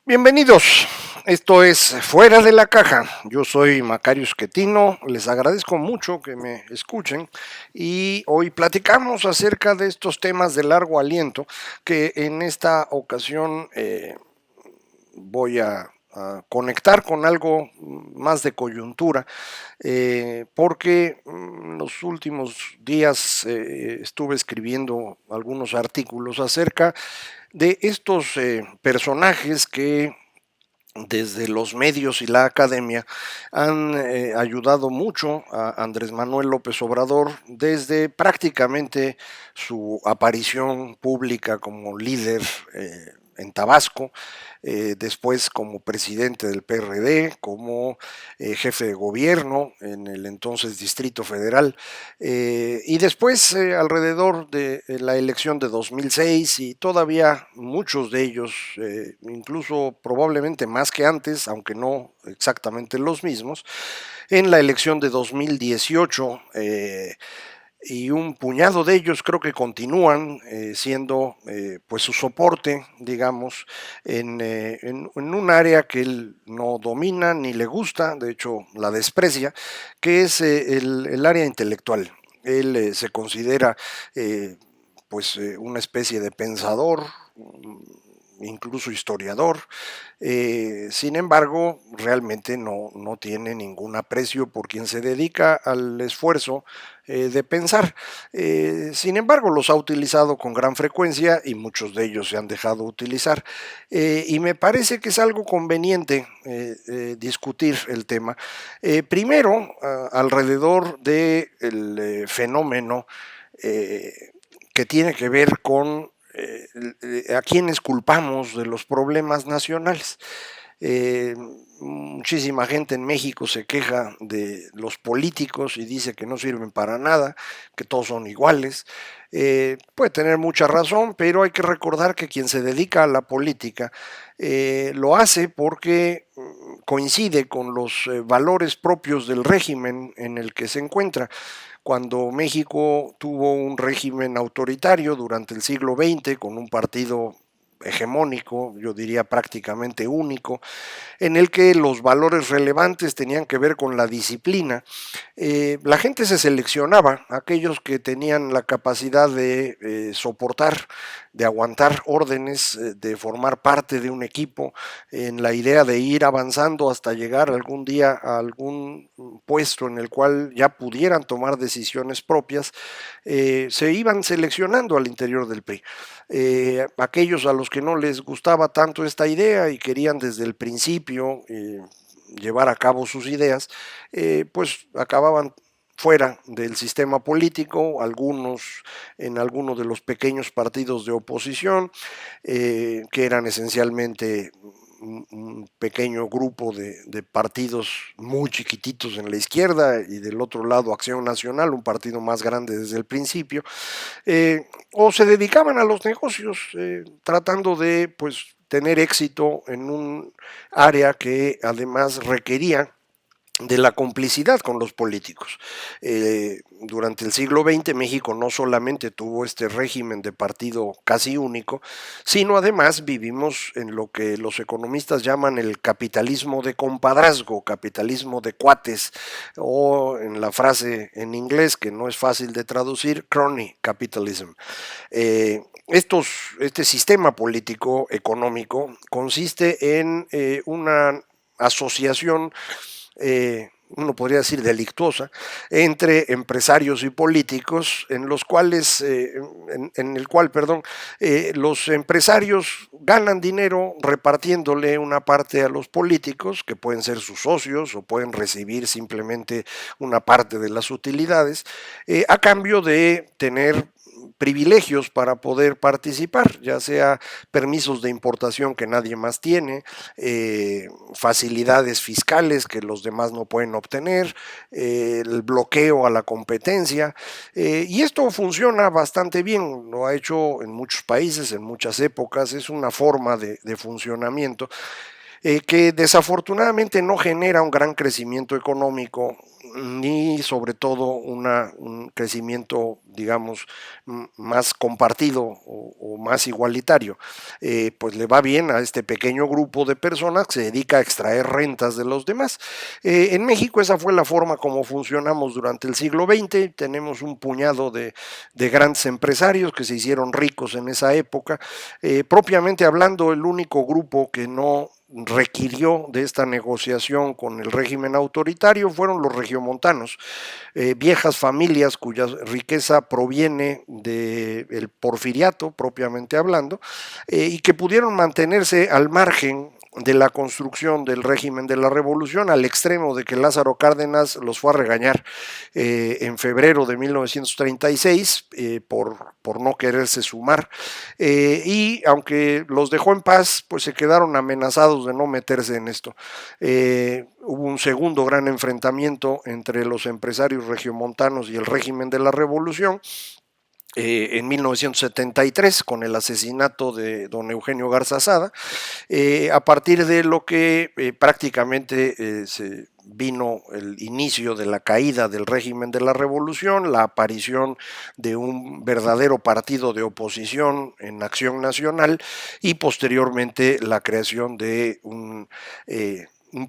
Bienvenidos, esto es Fuera de la Caja. Yo soy Macario Schettino, les agradezco mucho que me escuchen y hoy platicamos acerca de estos temas de largo aliento que en esta ocasión voy a conectar con algo más de coyuntura, porque en los últimos días estuve escribiendo algunos artículos acerca de estos personajes que desde los medios y la academia han ayudado mucho a Andrés Manuel López Obrador desde prácticamente su aparición pública como líder en Tabasco, después como presidente del PRD, como jefe de gobierno en el entonces Distrito Federal, y después alrededor de la elección de 2006 y todavía muchos de ellos, incluso probablemente más que antes, aunque no exactamente los mismos, en la elección de 2018, y un puñado de ellos creo que continúan siendo pues su soporte, digamos, en un área que él no domina ni le gusta, de hecho la desprecia, que es el área intelectual. Él se considera una especie de pensador, incluso historiador. Sin embargo, realmente no tiene ningún aprecio por quien se dedica al esfuerzo de pensar. Sin embargo, los ha utilizado con gran frecuencia y muchos de ellos se han dejado utilizar. Y me parece que es algo conveniente discutir el tema. Primero, alrededor del fenómeno que tiene que ver con a quienes culpamos de los problemas nacionales. Muchísima gente en México se queja de los políticos y dice que no sirven para nada, que todos son iguales. Puede tener mucha razón, pero hay que recordar que quien se dedica a la política lo hace porque coincide con los valores propios del régimen en el que se encuentra. Cuando México tuvo un régimen autoritario durante el siglo XX con un partido hegemónico, yo diría prácticamente único, en el que los valores relevantes tenían que ver con la disciplina. La gente se seleccionaba, aquellos que tenían la capacidad de soportar, de aguantar órdenes, de formar parte de un equipo, en la idea de ir avanzando hasta llegar algún día a algún puesto en el cual ya pudieran tomar decisiones propias, se iban seleccionando al interior del PRI. Aquellos a los que no les gustaba tanto esta idea y querían desde el principio llevar a cabo sus ideas, pues acababan fuera del sistema político, algunos en algunos de los pequeños partidos de oposición, que eran esencialmente un pequeño grupo de partidos muy chiquititos en la izquierda y del otro lado Acción Nacional, un partido más grande desde el principio, o se dedicaban a los negocios tratando de pues tener éxito en un área que además requería de la complicidad con los políticos. Durante el siglo XX México no solamente tuvo este régimen de partido casi único, sino además vivimos en lo que los economistas llaman el capitalismo de compadrazgo, capitalismo de cuates, o en la frase en inglés que no es fácil de traducir, crony capitalism. Este sistema político económico consiste en una asociación, uno podría decir delictuosa, entre empresarios y políticos, en los cuales, en el cual, perdón, los empresarios ganan dinero repartiéndole una parte a los políticos, que pueden ser sus socios o pueden recibir simplemente una parte de las utilidades, a cambio de tener privilegios para poder participar, ya sea permisos de importación que nadie más tiene, facilidades fiscales que los demás no pueden obtener, el bloqueo a la competencia, y esto funciona bastante bien, lo ha hecho en muchos países, en muchas épocas, es una forma de funcionamiento que desafortunadamente no genera un gran crecimiento económico ni sobre todo un crecimiento, digamos, más compartido o más igualitario. Pues le va bien a este pequeño grupo de personas que se dedica a extraer rentas de los demás. En México esa fue la forma como funcionamos durante el siglo XX. Tenemos un puñado de grandes empresarios que se hicieron ricos en esa época. Propiamente hablando, el único grupo que no requirió de esta negociación con el régimen autoritario fueron los regiomontanos, viejas familias cuya riqueza proviene del porfiriato, propiamente hablando, y que pudieron mantenerse al margen de la construcción del régimen de la revolución, al extremo de que Lázaro Cárdenas los fue a regañar en febrero de 1936 por no quererse sumar, y aunque los dejó en paz, pues se quedaron amenazados de no meterse en esto. Hubo un segundo gran enfrentamiento entre los empresarios regiomontanos y el régimen de la revolución, en 1973 con el asesinato de don Eugenio Garza Sada, a partir de lo que prácticamente se vino el inicio de la caída del régimen de la revolución, la aparición de un verdadero partido de oposición en Acción Nacional y posteriormente la creación de un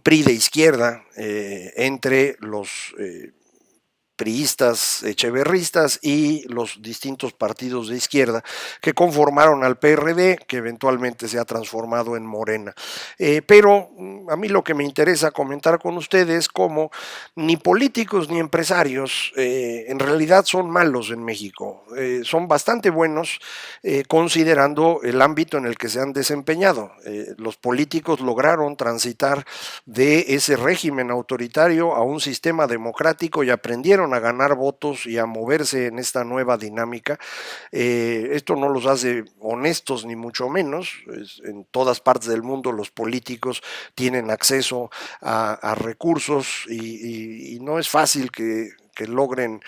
PRI de izquierda entre los priistas, echeverristas y los distintos partidos de izquierda que conformaron al PRD, que eventualmente se ha transformado en Morena. Pero a mí lo que me interesa comentar con ustedes es cómo ni políticos ni empresarios en realidad son malos en México, son bastante buenos considerando el ámbito en el que se han desempeñado. Los políticos lograron transitar de ese régimen autoritario a un sistema democrático y aprendieron a ganar votos y a moverse en esta nueva dinámica. Esto no los hace honestos ni mucho menos. En todas partes del mundo los políticos tienen acceso a recursos y no es fácil que logren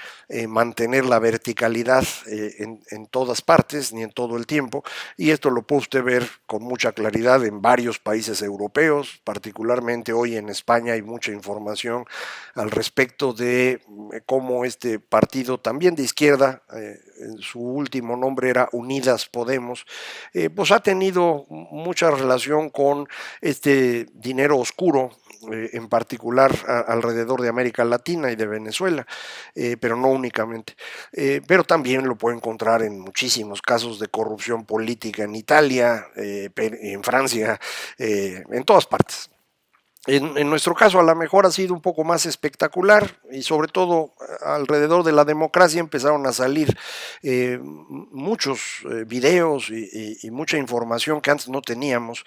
mantener la verticalidad en todas partes ni en todo el tiempo, y esto lo puede usted ver con mucha claridad en varios países europeos, particularmente hoy en España hay mucha información al respecto de cómo este partido también de izquierda, su último nombre era Unidas Podemos, pues ha tenido mucha relación con este dinero oscuro, en particular alrededor de América Latina y de Venezuela, pero no únicamente. Pero también lo puede encontrar en muchísimos casos de corrupción política en Italia, en Francia, en todas partes. En nuestro caso a lo mejor ha sido un poco más espectacular y sobre todo alrededor de la democracia empezaron a salir muchos videos y mucha información que antes no teníamos,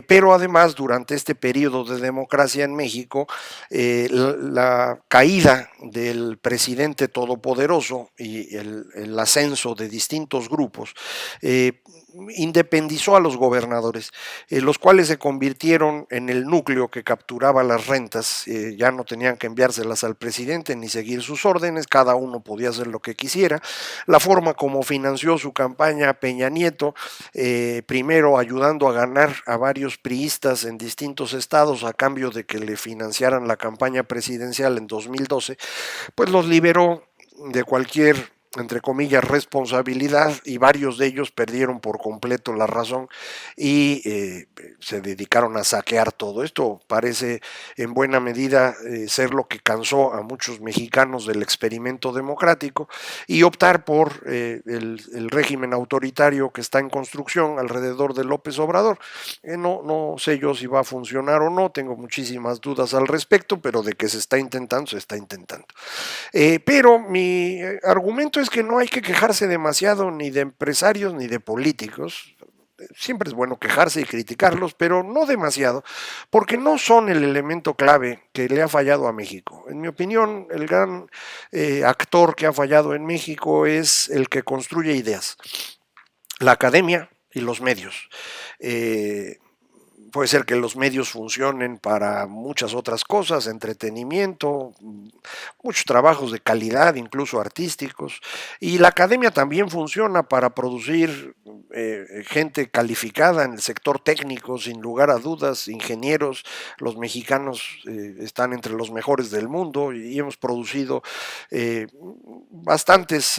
pero además durante este periodo de democracia en México, la caída del presidente todopoderoso y el ascenso de distintos grupos independizó a los gobernadores, los cuales se convirtieron en el núcleo que capturaba las rentas, ya no tenían que enviárselas al presidente ni seguir sus órdenes, cada uno podía hacer lo que quisiera. La forma como financió su campaña Peña Nieto, primero ayudando a ganar a varios priistas en distintos estados a cambio de que le financiaran la campaña presidencial en 2012, pues los liberó de cualquier, entre comillas, responsabilidad, y varios de ellos perdieron por completo la razón y se dedicaron a saquear todo. Esto parece en buena medida ser lo que cansó a muchos mexicanos del experimento democrático y optar por el régimen autoritario que está en construcción alrededor de López Obrador. No sé yo si va a funcionar o no, tengo muchísimas dudas al respecto, pero de que se está intentando, se está intentando. Pero mi argumento es que no hay que quejarse demasiado ni de empresarios ni de políticos. Siempre es bueno quejarse y criticarlos, pero no demasiado, porque no son el elemento clave que le ha fallado a México. En mi opinión, el gran actor que ha fallado en México es el que construye ideas, la academia y los medios. puede ser que los medios funcionen para muchas otras cosas, entretenimiento, muchos trabajos de calidad, incluso artísticos, y la academia también funciona para producir gente calificada en el sector técnico, sin lugar a dudas, ingenieros. Los mexicanos están entre los mejores del mundo y hemos producido bastantes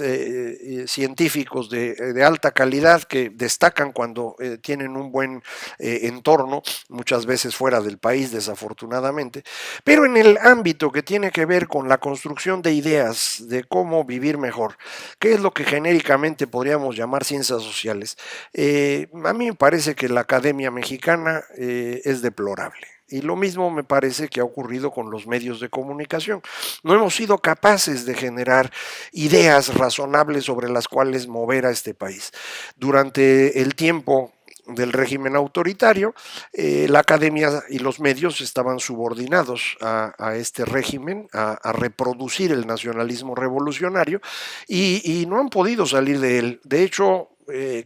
científicos de alta calidad que destacan cuando tienen un buen entorno, muchas veces fuera del país, desafortunadamente. Pero en el ámbito que tiene que ver con la construcción de ideas de cómo vivir mejor, que es lo que genéricamente podríamos llamar ciencias sociales, a mí me parece que la Academia Mexicana es deplorable. Y lo mismo me parece que ha ocurrido con los medios de comunicación. No hemos sido capaces de generar ideas razonables sobre las cuales mover a este país. Durante el tiempo del régimen autoritario, la academia y los medios estaban subordinados a este régimen, a reproducir el nacionalismo revolucionario y no han podido salir de él. De hecho,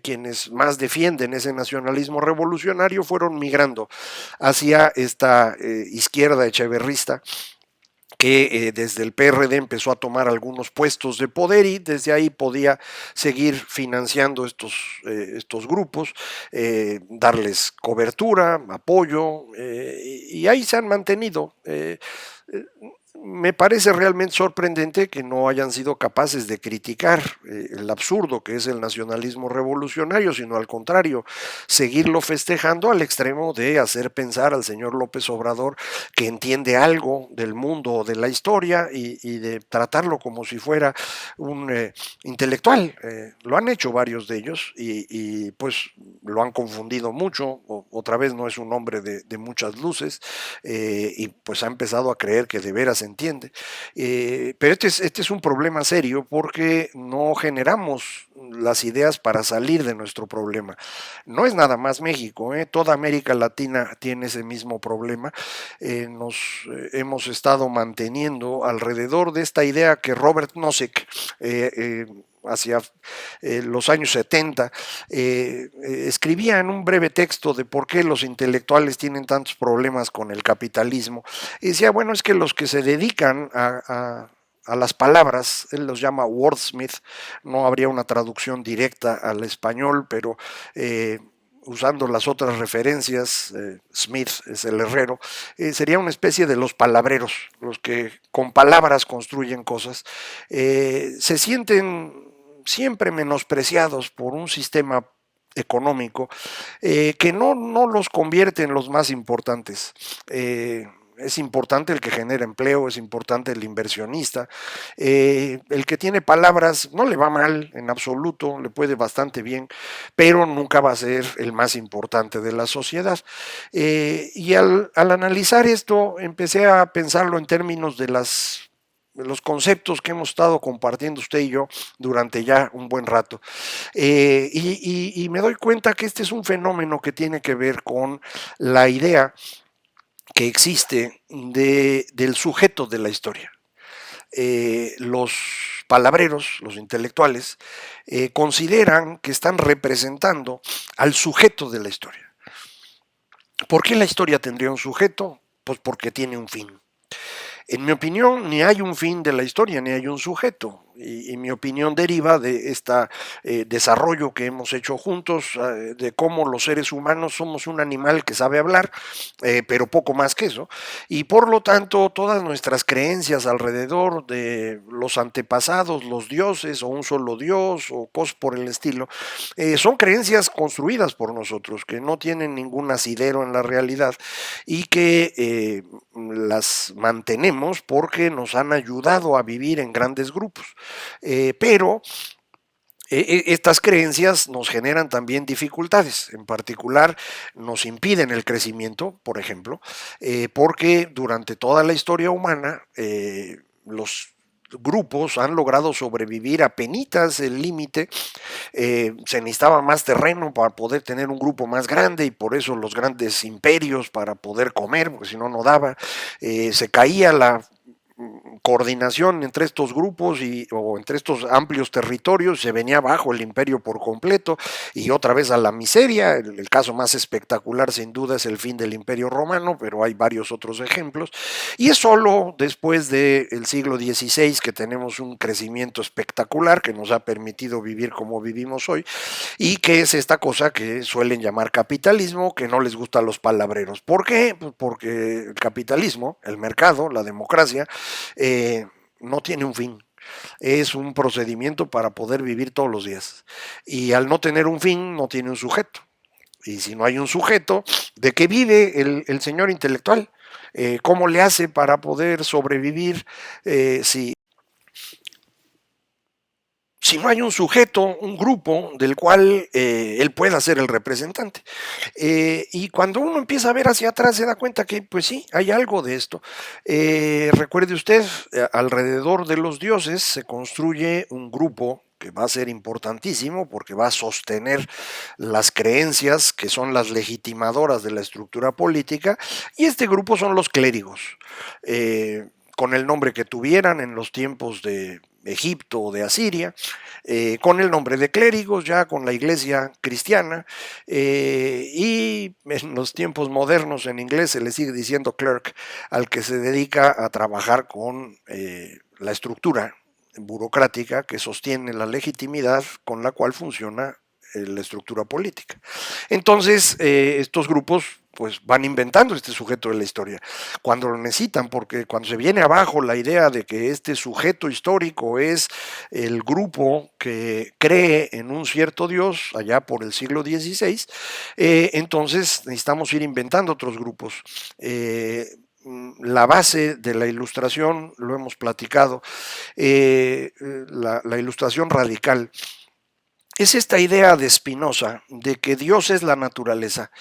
quienes más defienden ese nacionalismo revolucionario fueron migrando hacia esta izquierda echeverrista que desde el PRD empezó a tomar algunos puestos de poder y desde ahí podía seguir financiando estos grupos, darles cobertura, apoyo, y ahí se han mantenido. Me parece realmente sorprendente que no hayan sido capaces de criticar el absurdo que es el nacionalismo revolucionario, sino al contrario, seguirlo festejando al extremo de hacer pensar al señor López Obrador que entiende algo del mundo o de la historia y de tratarlo como si fuera un intelectual. Lo han hecho varios de ellos y pues lo han confundido mucho. Otra vez no es un hombre de muchas luces y pues ha empezado a creer que de veras entiende. Pero este es un problema serio porque no generamos las ideas para salir de nuestro problema. No es nada más México, toda América Latina tiene ese mismo problema. Nos hemos estado manteniendo alrededor de esta idea que Robert Nozick hacia los años 70, escribía en un breve texto de por qué los intelectuales tienen tantos problemas con el capitalismo. Y decía, bueno, es que los que se dedican a las palabras, él los llama wordsmith, no habría una traducción directa al español, pero usando las otras referencias, Smith es el herrero, sería una especie de los palabreros, los que con palabras construyen cosas, se sienten siempre menospreciados por un sistema económico que no los convierte en los más importantes. Es importante el que genera empleo, es importante el inversionista. El que tiene palabras no le va mal en absoluto, le puede bastante bien, pero nunca va a ser el más importante de la sociedad. Y al analizar esto, empecé a pensarlo en términos de los conceptos que hemos estado compartiendo usted y yo durante ya un buen rato. Y me doy cuenta que este es un fenómeno que tiene que ver con la idea que existe del sujeto de la historia. Los palabreros, los intelectuales, consideran que están representando al sujeto de la historia. ¿Por qué la historia tendría un sujeto? Pues porque tiene un fin. En mi opinión, ni hay un fin de la historia, ni hay un sujeto. Y mi opinión deriva de este desarrollo que hemos hecho juntos, de cómo los seres humanos somos un animal que sabe hablar, pero poco más que eso. Y por lo tanto, todas nuestras creencias alrededor de los antepasados, los dioses, o un solo dios, o cosas por el estilo, son creencias construidas por nosotros, que no tienen ningún asidero en la realidad y que las mantenemos porque nos han ayudado a vivir en grandes grupos. Pero estas creencias nos generan también dificultades, en particular nos impiden el crecimiento, por ejemplo, porque durante toda la historia humana los grupos han logrado sobrevivir a penitas el límite, se necesitaba más terreno para poder tener un grupo más grande y por eso los grandes imperios para poder comer, porque si no, no daba, se caía coordinación entre estos grupos o entre estos amplios territorios, se venía abajo el imperio por completo y otra vez a la miseria. El caso más espectacular sin duda es el fin del imperio romano, pero hay varios otros ejemplos. Y es solo después del siglo XVI que tenemos un crecimiento espectacular que nos ha permitido vivir como vivimos hoy, y que es esta cosa que suelen llamar capitalismo, que no les gusta a los palabreros. ¿Por qué? Pues porque el capitalismo, el mercado, la democracia, no tiene un fin. Es un procedimiento para poder vivir todos los días. Y al no tener un fin, no tiene un sujeto. Y si no hay un sujeto, ¿de qué vive el señor intelectual? ¿Cómo le hace para poder sobrevivir si no hay un sujeto, un grupo del cual él pueda ser el representante? Y cuando uno empieza a ver hacia atrás se da cuenta que, pues sí, hay algo de esto. Recuerde usted, alrededor de los dioses se construye un grupo que va a ser importantísimo porque va a sostener las creencias que son las legitimadoras de la estructura política, y este grupo son los clérigos. Con el nombre que tuvieran en los tiempos de Egipto o de Asiria, con el nombre de clérigos, ya con la iglesia cristiana, y en los tiempos modernos en inglés se le sigue diciendo clerk al que se dedica a trabajar con la estructura burocrática que sostiene la legitimidad con la cual funciona la estructura política. Entonces, estos grupos pues van inventando este sujeto de la historia cuando lo necesitan, porque cuando se viene abajo la idea de que este sujeto histórico es el grupo que cree en un cierto Dios allá por el siglo XVI, entonces necesitamos ir inventando otros grupos. La base de la ilustración, lo hemos platicado, la ilustración radical es esta idea de Spinoza de que Dios es la naturaleza,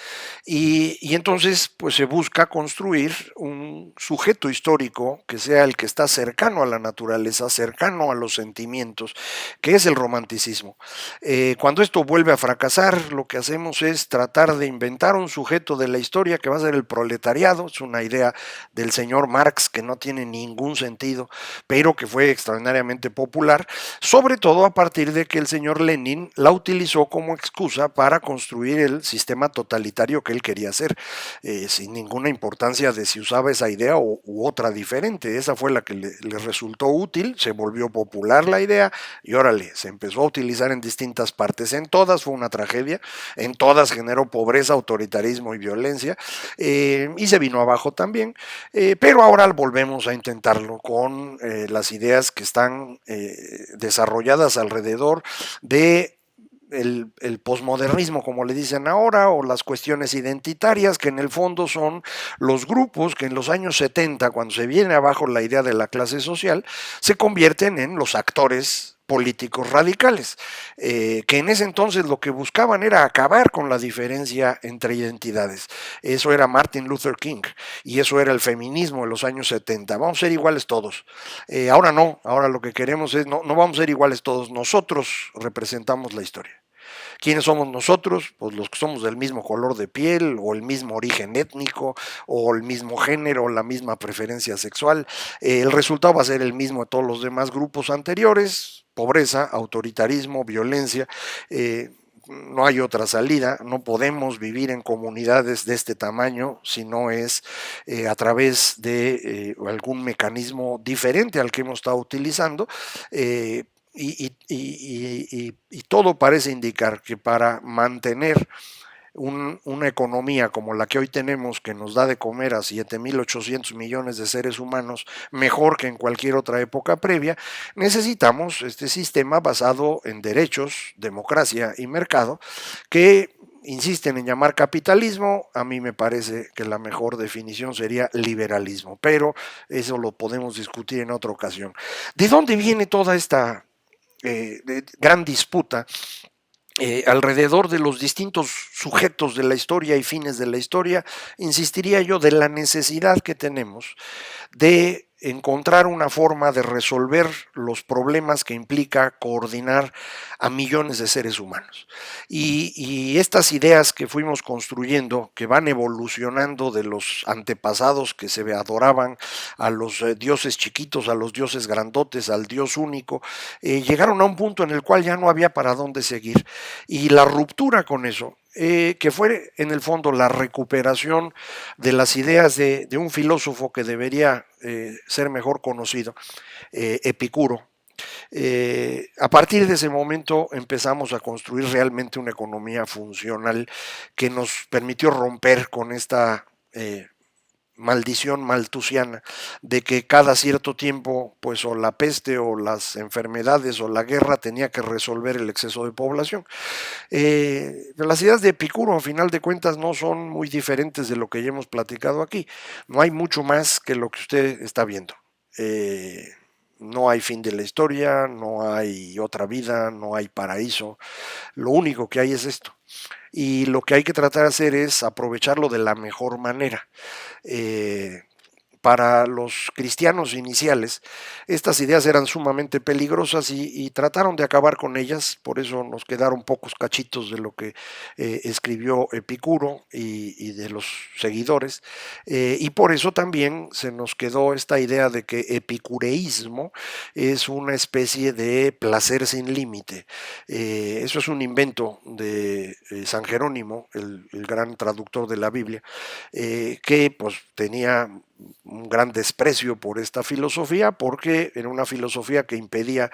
y entonces pues se busca construir un sujeto histórico que sea el que está cercano a la naturaleza, cercano a los sentimientos, que es el romanticismo. Cuando esto vuelve a fracasar, lo que hacemos es tratar de inventar un sujeto de la historia que va a ser el proletariado. Es una idea del señor Marx que no tiene ningún sentido, pero que fue extraordinariamente popular, sobre todo a partir de que el señor Lenin la utilizó como excusa para construir el sistema totalitario que él quería hacer, sin ninguna importancia de si usaba esa idea u otra diferente. Esa fue la que le resultó útil, se volvió popular la idea y órale, se empezó a utilizar en distintas partes. En todas fue una tragedia, en todas generó pobreza, autoritarismo y violencia, y se vino abajo también, pero ahora volvemos a intentarlo con las ideas que están desarrolladas alrededor de posmodernismo, como le dicen ahora, o las cuestiones identitarias, que en el fondo son los grupos que en los años 70, cuando se viene abajo la idea de la clase social, se convierten en los actores políticos radicales, que en ese entonces lo que buscaban era acabar con la diferencia entre identidades. Eso era Martin Luther King y eso era el feminismo de los años 70. Vamos a ser iguales todos. Ahora no, ahora lo que queremos es, no vamos a ser iguales todos, nosotros representamos la historia. ¿Quiénes somos nosotros? Pues los que somos del mismo color de piel, o el mismo origen étnico, o el mismo género, o la misma preferencia sexual. El resultado va a ser el mismo de todos los demás grupos anteriores: pobreza, autoritarismo, violencia. No hay otra salida, no podemos vivir en comunidades de este tamaño si no es a través de algún mecanismo diferente al que hemos estado utilizando. Y todo parece indicar que para mantener una economía como la que hoy tenemos, que nos da de comer a 7.800 millones de seres humanos, mejor que en cualquier otra época previa, necesitamos este sistema basado en derechos, democracia y mercado, que insisten en llamar capitalismo. A mí me parece que la mejor definición sería liberalismo, pero eso lo podemos discutir en otra ocasión. ¿De dónde viene toda esta gran disputa alrededor de los distintos sujetos de la historia y fines de la historia? Insistiría yo, de la necesidad que tenemos de encontrar una forma de resolver los problemas que implica coordinar a millones de seres humanos. Y estas ideas que fuimos construyendo, que van evolucionando de los antepasados que se adoraban, a los dioses chiquitos, a los dioses grandotes, al dios único, llegaron a un punto en el cual ya no había para dónde seguir. Y la ruptura con eso, que fue en el fondo la recuperación de las ideas de un filósofo que debería ser mejor conocido, Epicuro. A partir de ese momento empezamos a construir realmente una economía funcional que nos permitió romper con esta maldición maltusiana de que cada cierto tiempo, pues o la peste o las enfermedades o la guerra tenía que resolver el exceso de población. Las ideas de Epicuro, a final de cuentas, no son muy diferentes de lo que ya hemos platicado aquí. No hay mucho más que lo que usted está viendo. No hay fin de la historia, no hay otra vida, no hay paraíso. Lo único que hay es esto. Y lo que hay que tratar de hacer es aprovecharlo de la mejor manera. Para los cristianos iniciales, estas ideas eran sumamente peligrosas y trataron de acabar con ellas, por eso nos quedaron pocos cachitos de lo que escribió Epicuro y de los seguidores, y por eso también se nos quedó esta idea de que epicureísmo es una especie de placer sin límite. Eso es un invento de San Jerónimo, el gran traductor de la Biblia, que pues tenía un gran desprecio por esta filosofía porque era una filosofía que impedía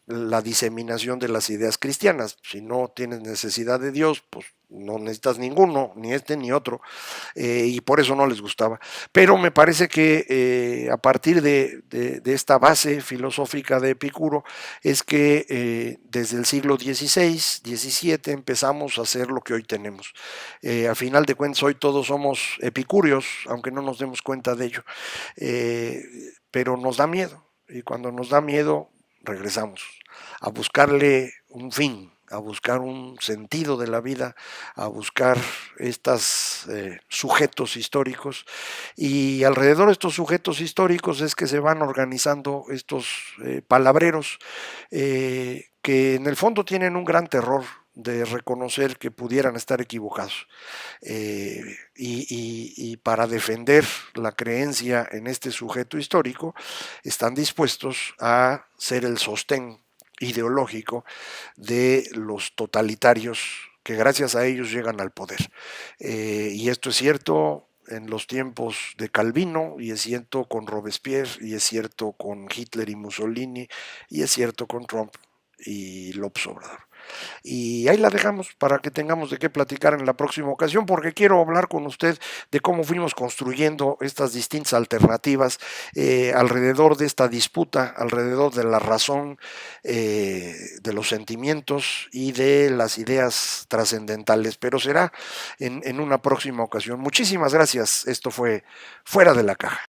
la diseminación de las ideas cristianas. Si no tienes necesidad de Dios, pues no necesitas ninguno, ni este ni otro, y por eso no les gustaba. Pero me parece que a partir de esta base filosófica de Epicuro es que desde el siglo XVI, XVII empezamos a hacer lo que hoy tenemos. A final de cuentas hoy todos somos epicúreos, aunque no nos demos cuenta de ello, pero nos da miedo, y cuando nos da miedo regresamos a buscarle un fin, a buscar un sentido de la vida, a buscar estos sujetos históricos, y alrededor de estos sujetos históricos es que se van organizando estos palabreros que en el fondo tienen un gran terror de reconocer que pudieran estar equivocados. Y para defender la creencia en este sujeto histórico, están dispuestos a ser el sostén ideológico de los totalitarios que gracias a ellos llegan al poder. Y esto es cierto en los tiempos de Calvino, y es cierto con Robespierre, y es cierto con Hitler y Mussolini, y es cierto con Trump y López Obrador. Y ahí la dejamos para que tengamos de qué platicar en la próxima ocasión, porque quiero hablar con usted de cómo fuimos construyendo estas distintas alternativas alrededor de esta disputa, alrededor de la razón, de los sentimientos y de las ideas trascendentales, pero será en una próxima ocasión. Muchísimas gracias. Esto fue Fuera de la Caja.